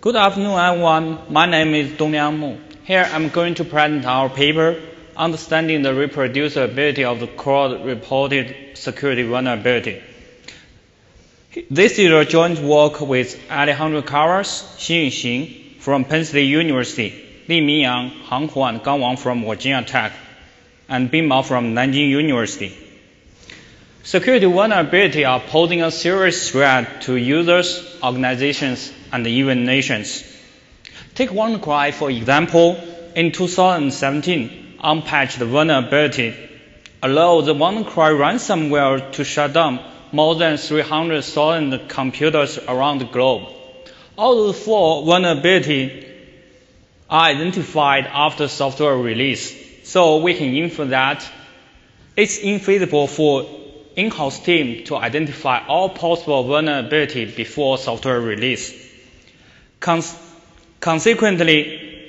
Good afternoon, everyone. My name is Dongliang Mu. Here I'm going to present our paper, Understanding the Reproducibility of the Crowd-Reported Security Vulnerability. This is a joint work with Alejandro Carras, Xin Yuxing from Penn State University, Li Mingyang, Han Hu, and Gang Wang from Virginia Tech, and Bin Mao from Nanjing University. Security vulnerabilities are posing a serious threat to users, organizations, and even nations. Take WannaCry, for example. In 2017, unpatched vulnerability allowed the WannaCry ransomware to shut down more than 300,000 computers around the globe. All the 4 vulnerabilities are identified after software release, so we can infer that it's infeasible for in-house team to identify all possible vulnerabilities before software release. Consequently,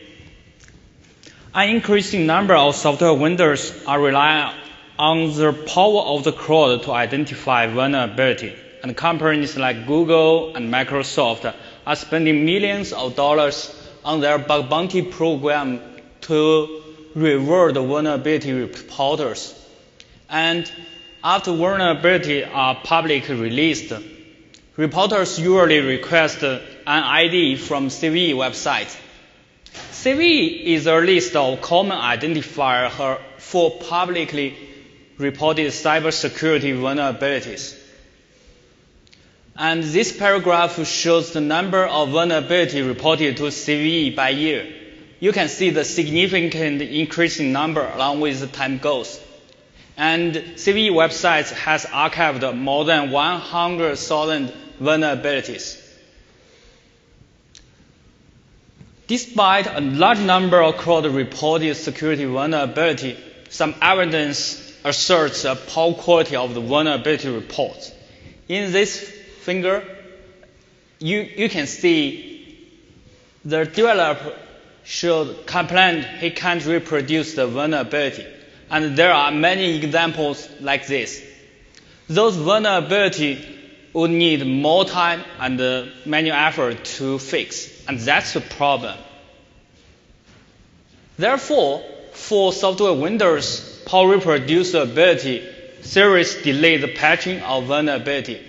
an increasing number of software vendors are relying on the power of the crowd to identify vulnerability, and companies like Google and Microsoft are spending millions of dollars on their bug bounty program to reward vulnerability reporters. And after vulnerabilities are publicly released, reporters usually request an ID from CVE website. CVE is a list of common identifiers for publicly reported cybersecurity vulnerabilities. And this paragraph shows the number of vulnerabilities reported to CVE by year. You can see the significant increasing number along with the time goes. And CVE websites has archived more than 100,000 vulnerabilities. Despite a large number of crowd-reported security vulnerability, some evidence asserts a poor quality of the vulnerability reports. In this figure, you can see the developer should complain he can't reproduce the vulnerability. And there are many examples like this. Those vulnerabilities would need more time and manual effort to fix, and that's the problem. Therefore, for software vendors, poor reproducibility seriously delay the patching of vulnerability.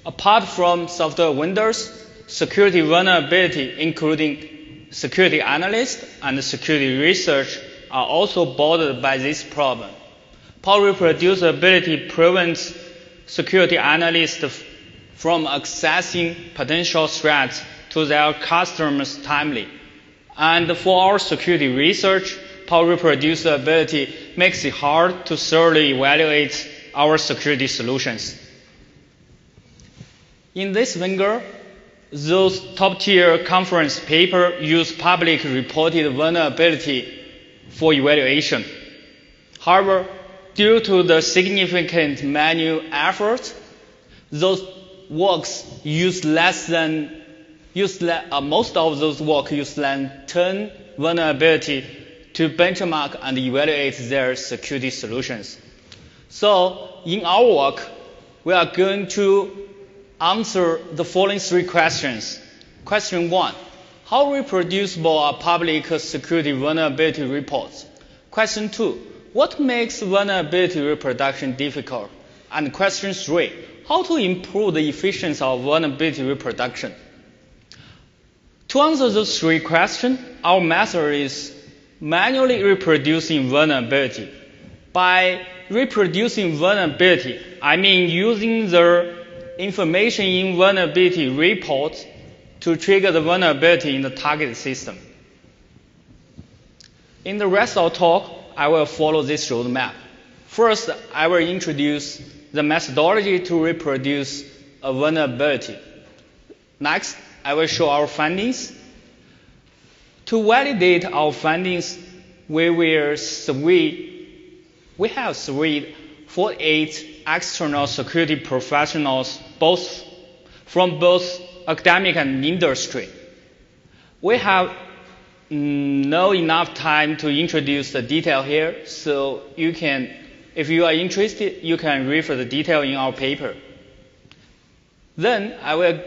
Apart from software vendors, security vulnerability, including security analysts and security research, are also bothered by this problem. Poor reproducibility prevents security analysts from accessing potential threats to their customers timely. And for our security research, poor reproducibility makes it hard to thoroughly evaluate our security solutions. In this figure, those top-tier conference papers use publicly reported vulnerability for evaluation. However, due to the significant manual effort, those works most of those work use than 10 vulnerability to benchmark and evaluate their security solutions. So in our work, we are going to answer the following 3 questions. Question 1. How reproducible are public security vulnerability reports? Question 2. What makes vulnerability reproduction difficult? And question 3. How to improve the efficiency of vulnerability reproduction? To answer those 3 questions, our method is manually reproducing vulnerability. By reproducing vulnerability, I mean using the information in vulnerability reports to trigger the vulnerability in the target system. In the rest of the talk, I will follow this roadmap. First, I will introduce the methodology to reproduce a vulnerability. Next, I will show our findings. To validate our findings, we have surveyed 48 external security professionals, from both academic and industry. We have not enough time to introduce the detail here, so if you are interested, you can refer the detail in our paper. Then I will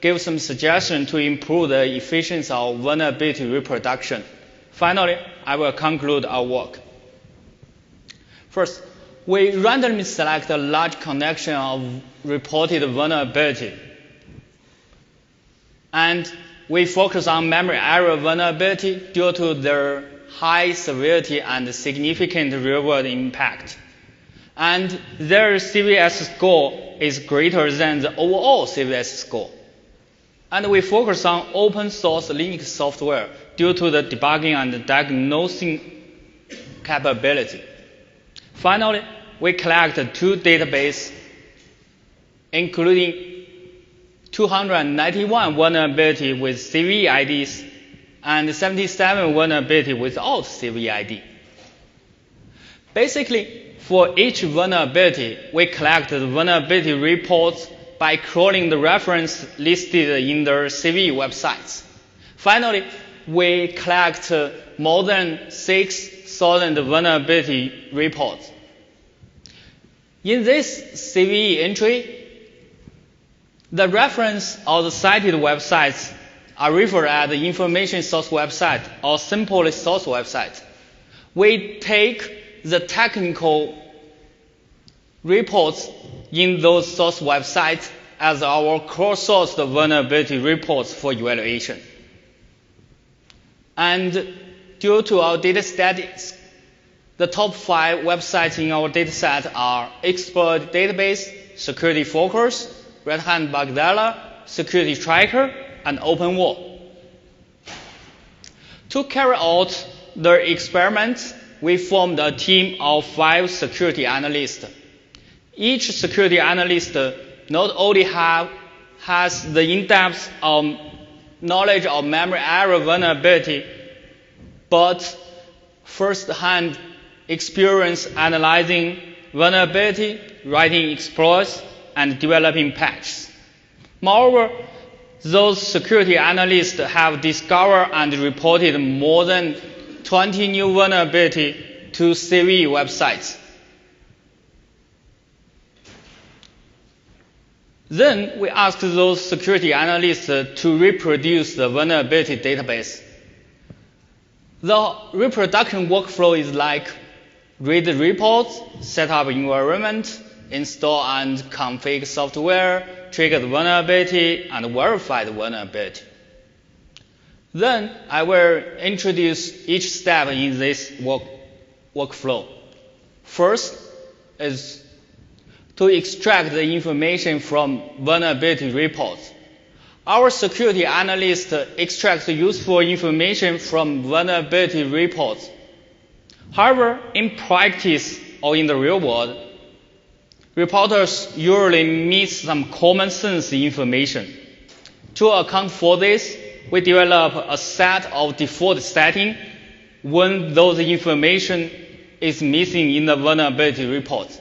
give some suggestions to improve the efficiency of vulnerability reproduction. Finally, I will conclude our work. First, we randomly select a large collection of reported vulnerability. And we focus on memory error vulnerability due to their high severity and significant real-world impact. And their CVS score is greater than the overall CVS score. And we focus on open source Linux software due to the debugging and diagnosing capability. Finally, we collect 2 databases, including 291 vulnerability with CVE IDs and 77 vulnerability without CVE ID. Basically, for each vulnerability, we collect the vulnerability reports by crawling the reference listed in the CVE websites. Finally, we collect more than 6,000 vulnerability reports. In this CVE entry, the reference or the cited websites are referred as the information source website or simple source website. We take the technical reports in those source websites as our crowdsourced vulnerability reports for evaluation. And due to our data statistics, the top 5 websites in our dataset are Expert Database, Security Focus, Red Hat Bugzilla, Security Tracker, and OpenWall. To carry out the experiments, we formed a team of 5 security analysts. Each security analyst not only has the in-depth knowledge of memory error vulnerability, but first-hand experience analyzing vulnerability, writing exploits, and developing patches. Moreover, those security analysts have discovered and reported more than 20 new vulnerabilities to CVE websites. Then we asked those security analysts to reproduce the vulnerability database. The reproduction workflow is like read reports, set up environment, install and configure software, trigger the vulnerability, and verify the vulnerability. Then I will introduce each step in this workflow. First is to extract the information from vulnerability reports. Our security analyst extracts useful information from vulnerability reports. However, in practice or in the real world, reporters usually miss some common sense information. To account for this, we develop a set of default settings when those information is missing in the vulnerability reports.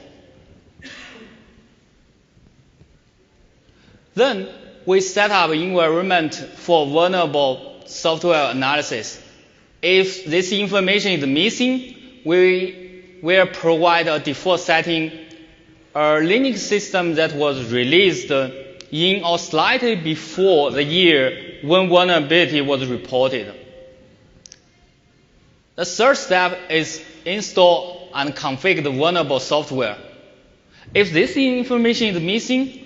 Then we set up an environment for vulnerable software analysis. If this information is missing, we will provide a default setting, a Linux system that was released in or slightly before the year when vulnerability was reported. The third step is install and configure the vulnerable software. If this information is missing,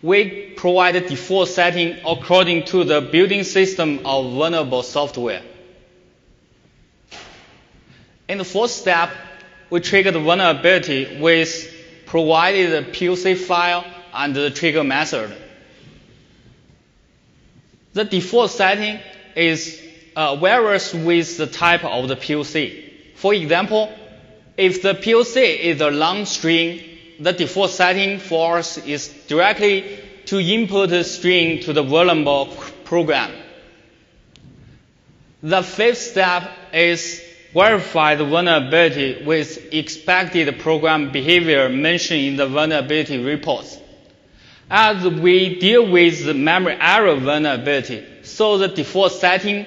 we provide a default setting according to the building system of vulnerable software. In the fourth step, we trigger the vulnerability with provided POC file and the trigger method. The default setting is varies with the type of the POC. For example, if the POC is a long string, the default setting for us is directly to input a string to the vulnerable program. The fifth step is verify the vulnerability with expected program behavior mentioned in the vulnerability reports. As we deal with the memory error vulnerability, so the default setting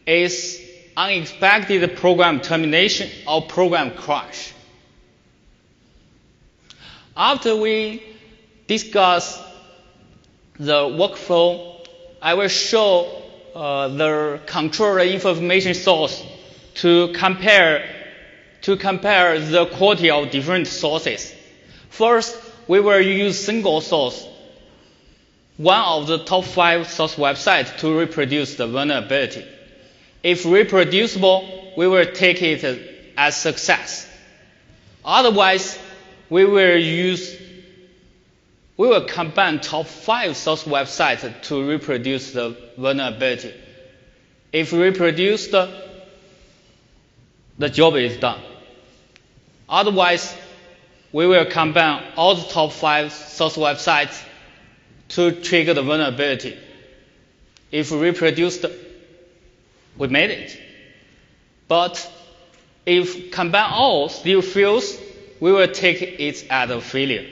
is unexpected program termination or program crash. After we discuss the workflow, I will show the control information source to compare the quality of different sources. First, we will use single source, one of the top 5 source websites, to reproduce the vulnerability. If reproducible, we will take it as success. Otherwise, we will combine top 5 source websites to reproduce the vulnerability. If reproduced, the job is done. Otherwise, we will combine all the top 5 source websites to trigger the vulnerability. If reproduced, we made it. But if combine all still fails, we will take it as a failure.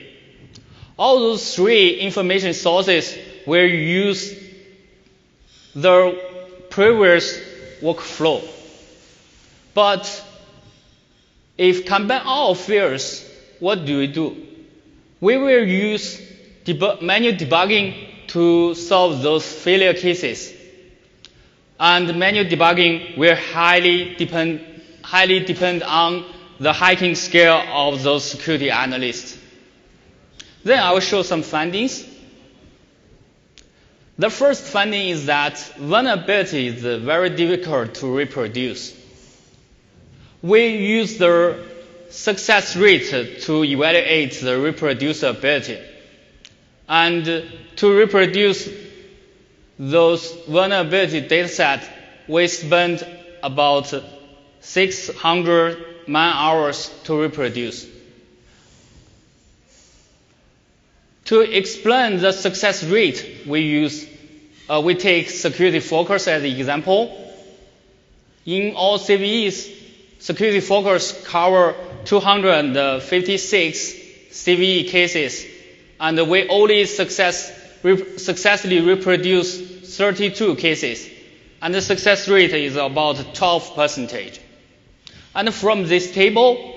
All those 3 information sources will use the previous workflow. But if combine all fails, what do? We will use manual debugging to solve those failure cases. And manual debugging will highly depend on the hacking skill of those security analysts. Then I will show some findings. The first finding is that vulnerability is very difficult to reproduce. We use the success rate to evaluate the reproducibility. And to reproduce those vulnerability datasets, we spend about 600 man-hours to reproduce. To explain the success rate, we take security focus as an example. In all CVEs, security focus cover 256 CVE cases, and we only successfully reproduce 32 cases, and the success rate is about 12%. And from this table,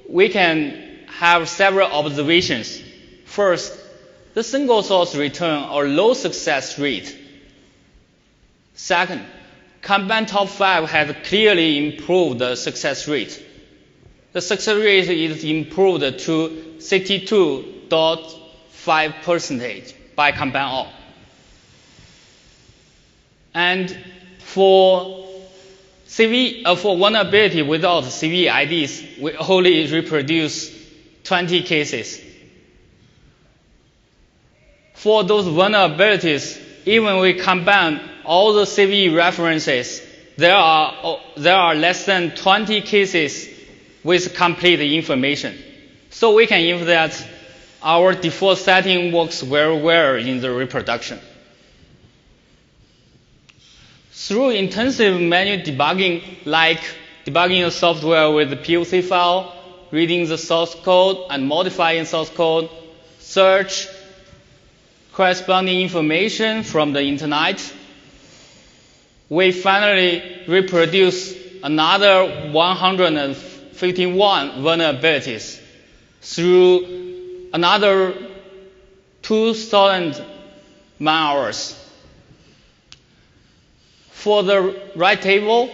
we can have several observations. First, the single source return a low success rate. Second, combined top 5 has clearly improved the success rate. The success rate is improved to 62.5% by combine all. And for vulnerability without CVE IDs, we only reproduce 20 cases. For those vulnerabilities, even we combine all the CVE references, there are less than 20 cases with complete information. So we can infer that our default setting works very well in the reproduction. Through intensive manual debugging, like debugging the software with the POC file, reading the source code and modifying source code, search corresponding information from the internet, we finally reproduce another 151 vulnerabilities through another 2,000 man-hours. For the right table,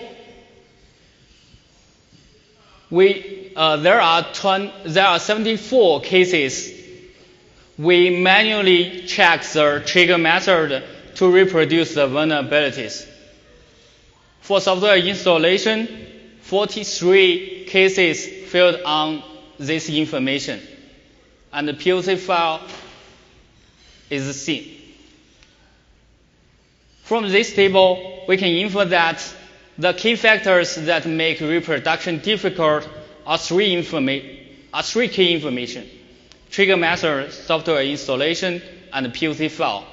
there are 74 cases. We manually check the trigger method to reproduce the vulnerabilities. For software installation, 43 cases failed on this information, and the POC file is seen. From this table, we can infer that the key factors that make reproduction difficult are three key information: trigger method, software installation, and POC file.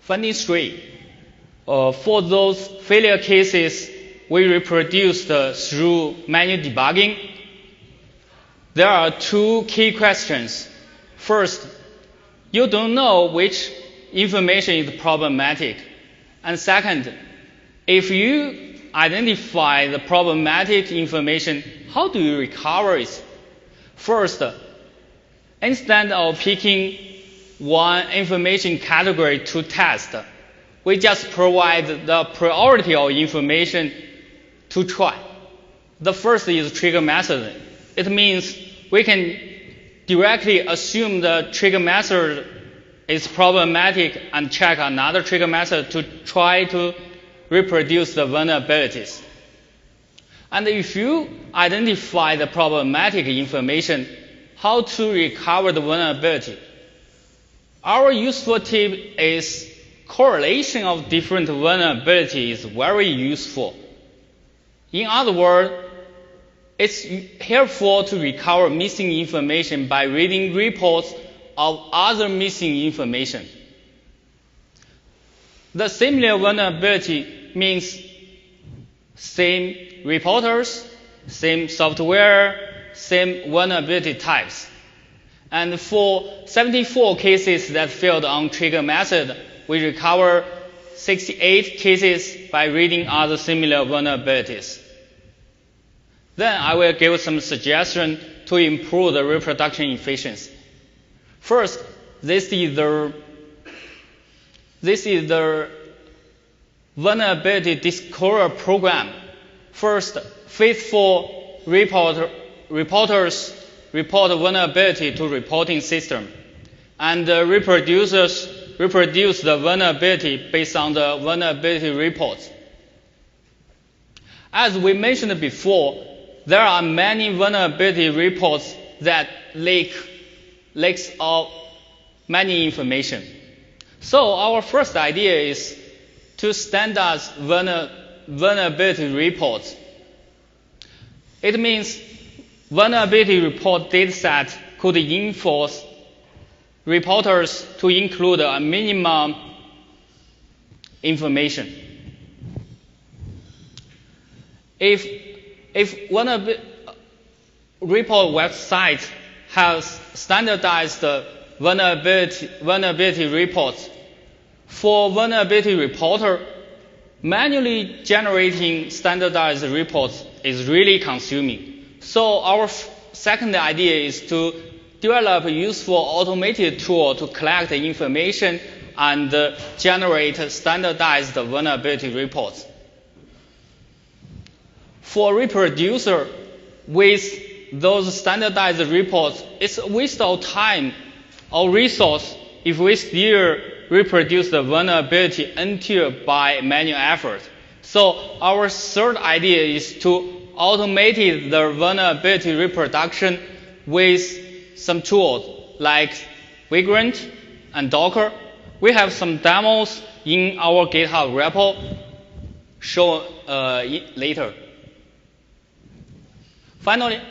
Finding 3. For those failure cases we reproduced through manual debugging, there are 2 key questions. First, you don't know which information is problematic. And second, if you identify the problematic information, how do you recover it? First, Instead of picking one information category to test, we just provide the priority of information to try. The first is trigger method. It means we can directly assume the trigger method is problematic and check another trigger method to try to reproduce the vulnerabilities. And if you identify the problematic information, how to recover the vulnerability? Our useful tip is correlation of different vulnerabilities is very useful. In other words, it's helpful to recover missing information by reading reports of other missing information. The similar vulnerability means same reporters, same software, same vulnerability types. And for 74 cases that failed on trigger method, we recover 68 cases by reading other similar vulnerabilities. Then I will give some suggestions to improve the reproduction efficiency. First, this is the vulnerability discover program. First, faithful reporters report vulnerability to reporting system, and reproducers reproduce the vulnerability based on the vulnerability reports. As we mentioned before, there are many vulnerability reports that leaks of many information. So our first idea is to standardize vulnerability reports. It means vulnerability report dataset could enforce reporters to include a minimum information. If one of the report website has standardized vulnerability reports, for vulnerability reporter, manually generating standardized reports is really consuming. So our second idea is to develop a useful automated tool to collect the information and generate standardized vulnerability reports. For reproducer, with those standardized reports, it's a waste of time or resource if we still reproduce the vulnerability until by manual effort. So our third idea is to automate the vulnerability reproduction with some tools like Vagrant and Docker. We have some demos in our GitHub repo shown later. Finally,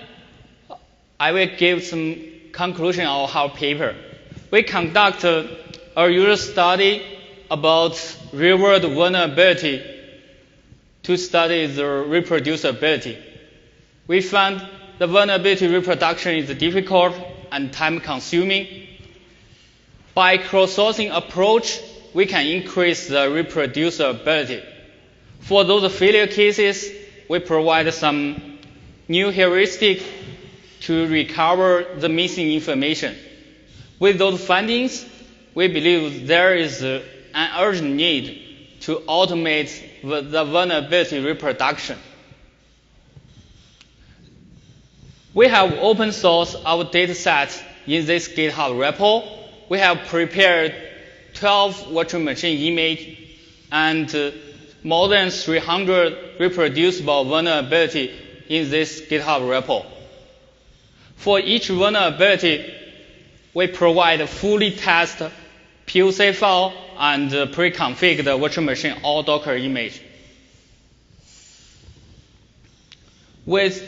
I will give some conclusion of our paper. We conduct a user study about real-world vulnerability to study the reproducibility. We found the vulnerability reproduction is difficult and time-consuming. By crowdsourcing approach, we can increase the reproducibility. For those failure cases, we provide some new heuristic to recover the missing information. With those findings, we believe there is an urgent need to automate the vulnerability reproduction. We have open sourced our dataset in this GitHub repo. We have prepared 12 virtual machine images and more than 300 reproducible vulnerability in this GitHub repo. For each vulnerability, we provide a fully tested POC file and pre-configured virtual machine or Docker image. With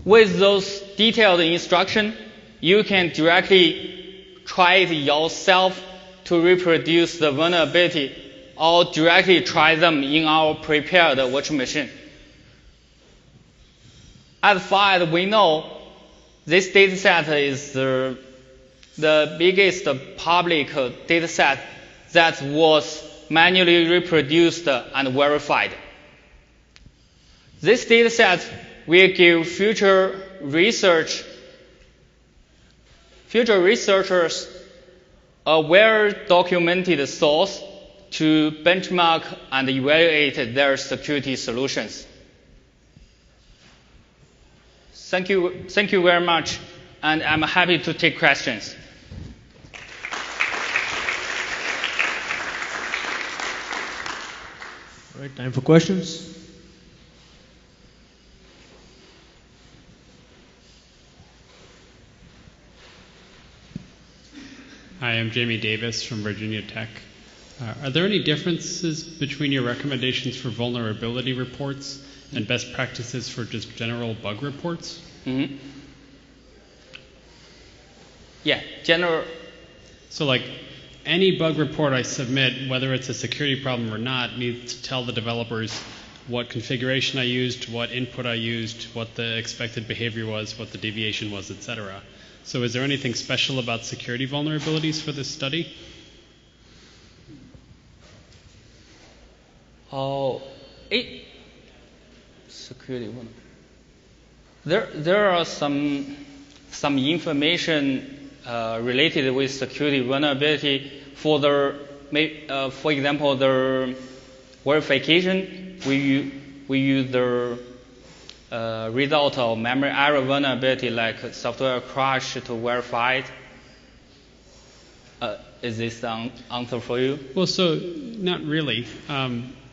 those detailed instructions, you can directly try it yourself to reproduce the vulnerability or directly try them in our prepared virtual machine. As far as we know, this dataset is the biggest public dataset that was manually reproduced and verified. This dataset will give future research Future researchers a well-documented source to benchmark and evaluate their security solutions. Thank you very much, and I'm happy to take questions. All right, time for questions. Hi, I'm Jamie Davis from Virginia Tech. Are there any differences between your recommendations for vulnerability reports and best practices for just general bug reports? Mm-hmm. Yeah, general. So like any bug report I submit, whether it's a security problem or not, needs to tell the developers what configuration I used, what input I used, what the expected behavior was, what the deviation was, etc. So is there anything special about security vulnerabilities for this study? Security one. There are some information related with security vulnerability for for example, the verification. We use the result of memory error vulnerability like software crash to verify it. Is this an answer for you? Well, so not really.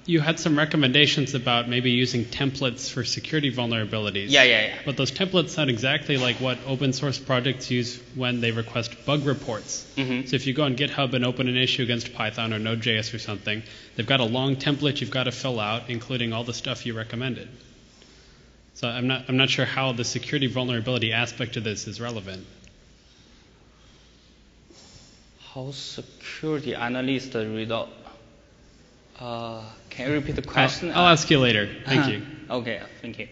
You had some recommendations about maybe using templates for security vulnerabilities. Yeah. But those templates sound exactly like what open source projects use when they request bug reports. Mm-hmm. So if you go on GitHub and open an issue against Python or Node.js or something, they've got a long template you've got to fill out, including all the stuff you recommended. So I'm not sure how the security vulnerability aspect of this is relevant. How security analyst result? Can you repeat the question? I'll ask you later. Thank you. Okay, thank you.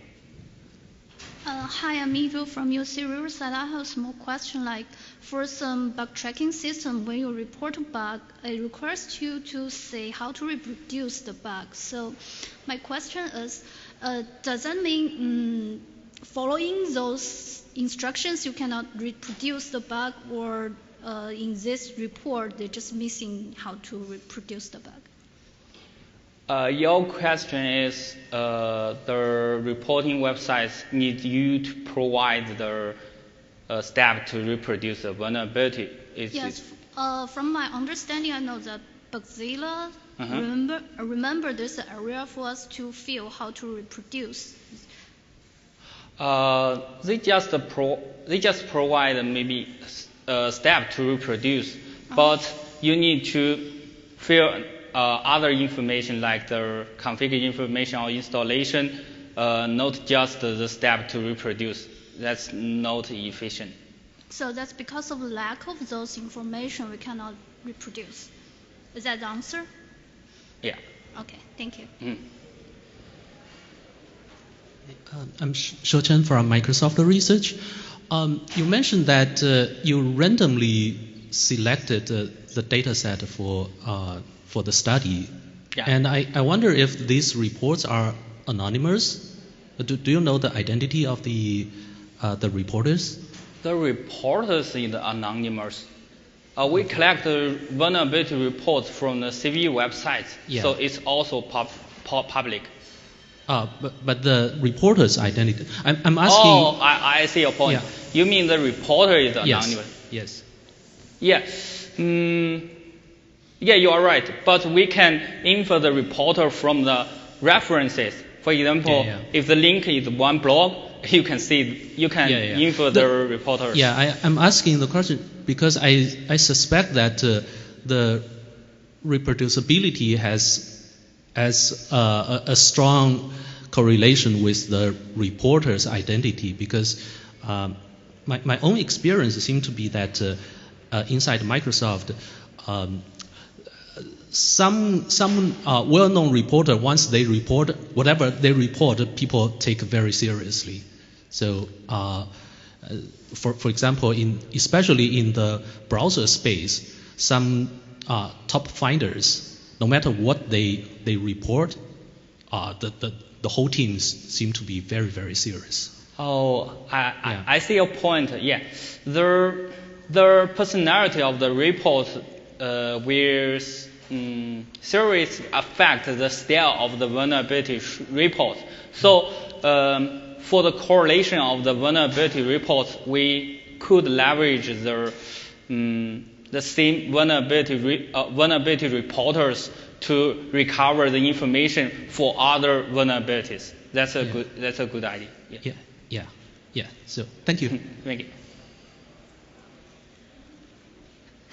Hi, I'm Evil from UC Riverside. I have a small question. Like for some bug tracking system, when you report a bug, it requires you to say how to reproduce the bug. So my question is, does that mean following those instructions you cannot reproduce the bug, or in this report they're just missing how to reproduce the bug? Your question is the reporting websites need you to provide the step to reproduce the vulnerability. Yes. From my understanding, I know that Bugzilla, remember there's an area for us to fill how to reproduce. They just provide maybe a step to reproduce, but you need to fill other information like the config information or installation, not just the step to reproduce. That's not efficient. So that's because of lack of those information we cannot reproduce. Is that the answer? Yeah. Okay, thank you. I'm Shou Chen from Microsoft Research. You mentioned that you randomly selected the data set for the study. Yeah. And I wonder if these reports are anonymous. Do you know the identity of the reporters? The reporters is anonymous. We collect the vulnerability reports from the CV website, so it's also public. But the reporter's identity. I'm asking. Oh, I see your point. Yeah. You mean the reporter is anonymous? Yes. Yes. Yeah, you are right. But we can infer the reporter from the references. For example, if the link is one blog, you can infer the reporter. Yeah, I'm asking the question because I suspect that the reproducibility has a strong correlation with the reporter's identity, because my own experience seemed to be that inside Microsoft, some well-known reporter, once they report whatever they report, people take very seriously. So, for example, especially in the browser space, some top finders, no matter what they report, the whole teams seem to be very, very serious. Oh, I see your point. Yeah, the personality of the report will seriously affect the style of the vulnerability report. So for the correlation of the vulnerability reports, we could leverage the same vulnerability reporters to recover the information for other vulnerabilities. That's a good idea. Yeah. So thank you. Thank you.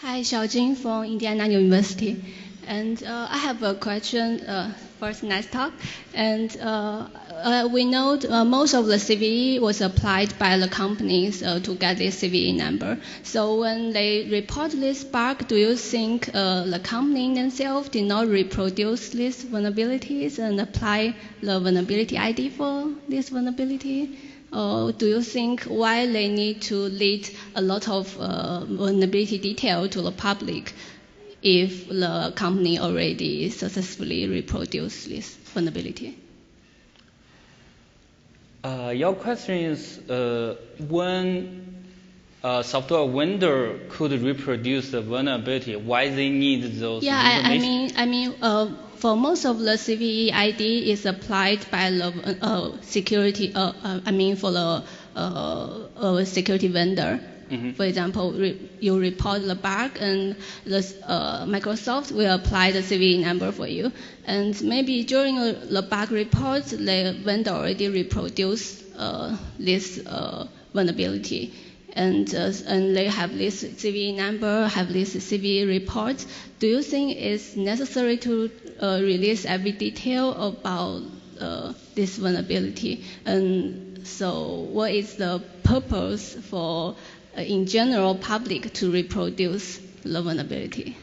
Hi, Xiaojing from Indiana University. And I have a question. First, nice talk. And we know most of the CVE was applied by the companies to get this CVE number. So when they report this bug, do you think the company themselves did not reproduce these vulnerabilities and apply the vulnerability ID for this vulnerability? Or do you think why they need to lead a lot of vulnerability detail to the public if the company already successfully reproduced this vulnerability? Your question is when a software vendor could reproduce the vulnerability, why they need those information? I mean, for most of the CVE ID is applied by the security. For the security vendor. Mm-hmm. For example, you report the bug, and Microsoft will apply the CVE number for you. And maybe during the bug report, the vendor already reproduced this vulnerability. And they have this CVE number, have this CVE report. Do you think it's necessary to release every detail about this vulnerability? And so what is the purpose for, in general, public to reproduce the vulnerability?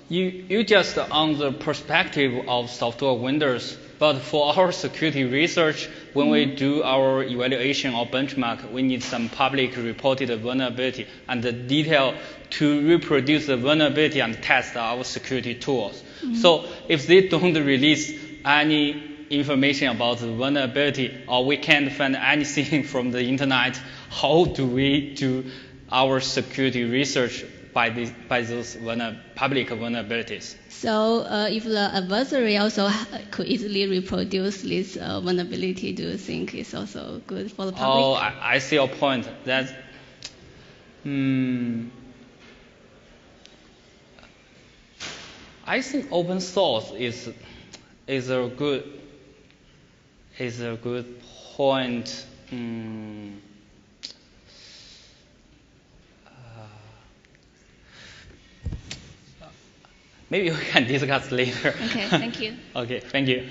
You just on the perspective of software vendors, but for our security research, when we do our evaluation or benchmark, we need some public reported vulnerability and the detail to reproduce the vulnerability and test our security tools. Mm-hmm. So if they don't release any information about the vulnerability, or we can't find anything from the internet, how do we do our security research by those public vulnerabilities? So if the adversary also could easily reproduce this vulnerability, do you think it's also good for the public? Oh, I see your point. That I think open source is a good point. Maybe we can discuss later. Okay, thank you. Okay, thank you.